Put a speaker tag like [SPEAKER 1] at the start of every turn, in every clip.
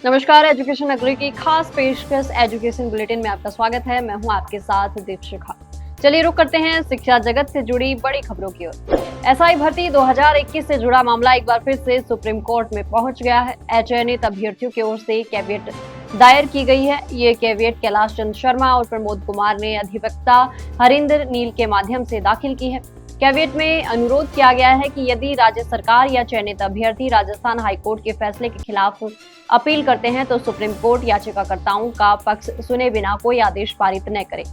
[SPEAKER 1] नमस्कार, एजुकेशन नगरी की खास पेशकश एजुकेशन बुलेटिन में आपका स्वागत है। मैं हूं आपके साथ दीपशिखा। चलिए रुक करते हैं शिक्षा जगत से जुड़ी बड़ी खबरों की ओर। एसआई भर्ती 2021 से जुड़ा मामला एक बार फिर से सुप्रीम कोर्ट में पहुंच गया है। अचयनित अभ्यर्थियों की ओर से कैविएट दायर की गई है। ये कैविएट कैलाश चंद्र शर्मा और प्रमोद कुमार ने अधिवक्ता हरिंदर नील के माध्यम से दाखिल की है। कैविएट में अनुरोध किया गया है कि यदि राज्य सरकार या चयनित अभ्यर्थी राजस्थान हाईकोर्ट के फैसले के खिलाफ अपील करते हैं तो सुप्रीम कोर्ट याचिकाकर्ताओं का पक्ष सुने बिना कोई आदेश पारित न करे।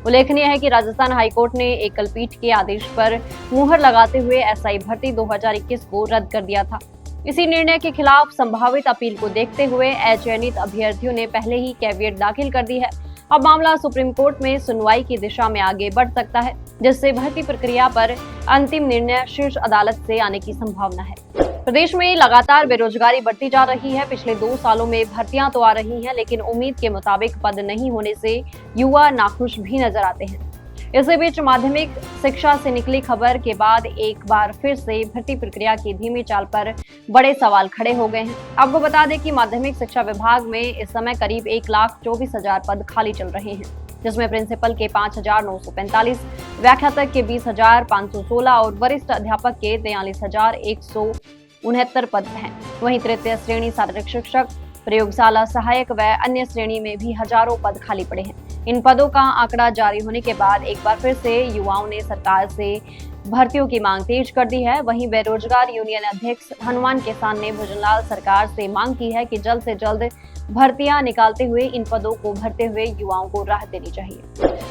[SPEAKER 1] उल्लेखनीय है कि राजस्थान हाईकोर्ट ने एकल पीठ के आदेश पर मुहर लगाते हुए एसआई भर्ती 2021 को रद्द कर दिया था। इसी निर्णय के खिलाफ संभावित अपील को देखते हुए अचयनित अभ्यर्थियों ने पहले ही कैविएट दाखिल कर दी है। अब मामला सुप्रीम कोर्ट में सुनवाई की दिशा में आगे बढ़ सकता है, जिससे भर्ती प्रक्रिया पर अंतिम निर्णय शीर्ष अदालत से आने की संभावना है। प्रदेश में लगातार बेरोजगारी बढ़ती जा रही है। पिछले 2 सालों में भर्तियां तो आ रही हैं, लेकिन उम्मीद के मुताबिक पद नहीं होने से युवा नाखुश भी नजर आते हैं। इसी बीच माध्यमिक शिक्षा से निकली खबर के बाद एक बार फिर से भर्ती प्रक्रिया की धीमी चाल पर बड़े सवाल खड़े हो गए हैं। आपको बता दें कि माध्यमिक शिक्षा विभाग में इस समय करीब 1,24,000 पद खाली चल रहे हैं, जिसमें प्रिंसिपल के 5,945, व्याख्यातक के 20,516 और वरिष्ठ अध्यापक के 43,169 पद हैं। वहीं तृतीय श्रेणी शारीरिक शिक्षक, प्रयोगशाला सहायक व अन्य श्रेणी में भी हजारों पद खाली पड़े हैं। इन पदों का आंकड़ा जारी होने के बाद एक बार फिर से युवाओं ने सरकार से भर्तियों की मांग तेज कर दी है। वहीं बेरोजगार यूनियन अध्यक्ष हनुमान किसान ने भुजनलाल सरकार से मांग की है कि जल्द से जल्द भर्तियां निकालते हुए इन पदों को भरते हुए युवाओं को राहत देनी चाहिए।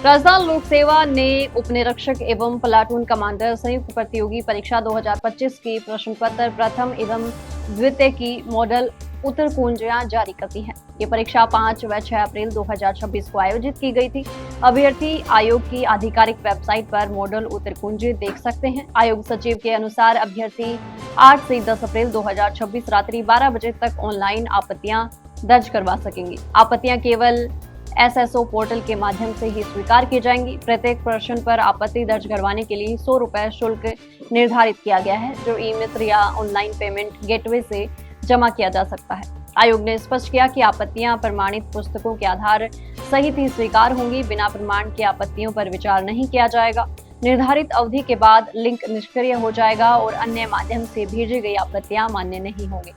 [SPEAKER 1] राजस्थान लोक सेवा ने उपनिरीक्षक एवं प्लाटून कमांडर संयुक्त प्रतियोगी परीक्षा 2025 की प्रश्न पत्र प्रथम एवं द्वितीय की मॉडल उत्तर कुंजियां जारी कर दी है। ये परीक्षा 5 व 6 अप्रैल 2026 को आयोजित की गई थी। अभ्यर्थी आयोग की आधिकारिक वेबसाइट पर मॉडल उत्तर कुंजी देख सकते हैं। आयोग सचिव के अनुसार अभ्यर्थी 8 से 10 अप्रैल 2026 रात्रि 12 बजे तक ऑनलाइन आपत्तियां दर्ज करवा सकेंगे। आपत्तियां केवल एसएसओ पोर्टल के माध्यम से ही स्वीकार की जाएंगी। प्रत्येक प्रश्न पर आपत्ति दर्ज करवाने के लिए 100 रुपए शुल्क निर्धारित किया गया है, जो ई मित्र या ऑनलाइन पेमेंट गेटवे से जमा किया जा सकता है। आयोग ने स्पष्ट किया कि आपत्तियां प्रमाणित पुस्तकों के आधार सहित ही स्वीकार होंगी। बिना प्रमाण के आपत्तियों पर विचार नहीं किया जाएगा। निर्धारित अवधि के बाद लिंक निष्क्रिय हो जाएगा और अन्य माध्यम से भेजी गई आपत्तियां मान्य नहीं होंगी।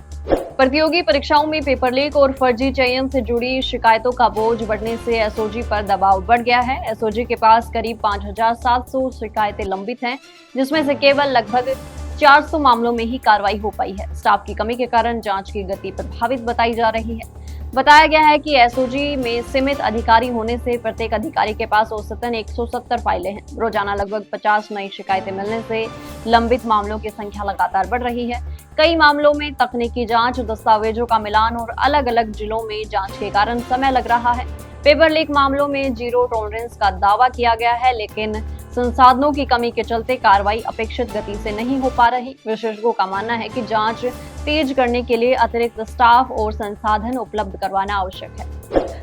[SPEAKER 1] प्रतियोगी परीक्षाओं में पेपर लीक और फर्जी चयन से जुड़ी शिकायतों का बोझ बढ़ने से एसओजी पर दबाव बढ़ गया है। एसओजी के पास करीब 5,700 शिकायतें लंबित हैं, जिसमें से केवल लगभग 400 मामलों में ही कार्रवाई हो पाई है। स्टाफ की कमी के कारण जांच की गति प्रभावित बताई जा रही है। बताया गया है कि एसओजी में सीमित अधिकारी होने से प्रत्येक अधिकारी के पास औसतन 170 फाइलें हैं। रोजाना लगभग 50 नई शिकायतें मिलने से लंबित मामलों की संख्या लगातार बढ़ रही है। कई मामलों में तकनीकी जांच, दस्तावेजों का मिलान और अलग अलग जिलों में जांच के कारण समय लग रहा है। पेपर लीक मामलों में जीरो टॉलरेंस का दावा किया गया है, लेकिन संसाधनों की कमी के चलते कार्रवाई अपेक्षित गति से नहीं हो पा रही। विशेषज्ञों का मानना है कि जांच तेज करने के लिए अतिरिक्त स्टाफ और संसाधन उपलब्ध करवाना आवश्यक है।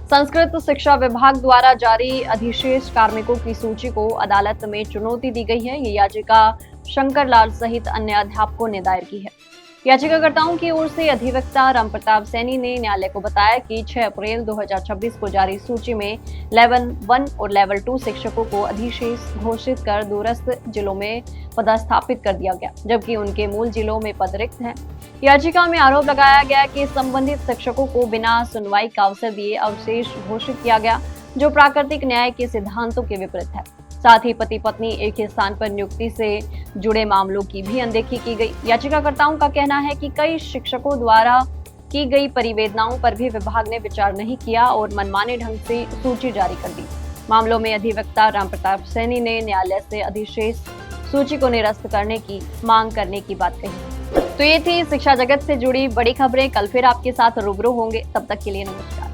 [SPEAKER 1] संस्कृत शिक्षा विभाग द्वारा जारी अधिशेष कार्मिकों की सूची को अदालत में चुनौती दी गई है। ये याचिका शंकर लाल सहित अन्य अध्यापकों ने दायर की है। याचिकाकर्ताओं की ओर से अधिवक्ता रामप्रताप सैनी ने न्यायालय को बताया कि 6 अप्रैल 2026 को जारी सूची में लेवल 1 और लेवल 2 शिक्षकों को अधिशेष घोषित कर दूरस्थ जिलों में पदस्थापित कर दिया गया, जबकि उनके मूल जिलों में पद रिक्त हैं। याचिका में आरोप लगाया गया कि संबंधित शिक्षकों को बिना सुनवाई का अवसर दिए अवशेष घोषित किया गया, जो प्राकृतिक न्याय के सिद्धांतों के विपरीत है। साथ ही पति पत्नी एक ही स्थान पर नियुक्ति से जुड़े मामलों की भी अनदेखी की गई। याचिकाकर्ताओं का कहना है कि कई शिक्षकों द्वारा की गई परिवेदनाओं पर भी विभाग ने विचार नहीं किया और मनमाने ढंग से सूची जारी कर दी। मामलों में अधिवक्ता रामप्रताप सैनी ने न्यायालय से अधिशेष सूची को निरस्त करने की मांग करने की बात कही। तो ये थी शिक्षा जगत से जुड़ी बड़ी खबरें। कल फिर आपके साथ रूबरू होंगे, तब तक के लिए नमस्कार।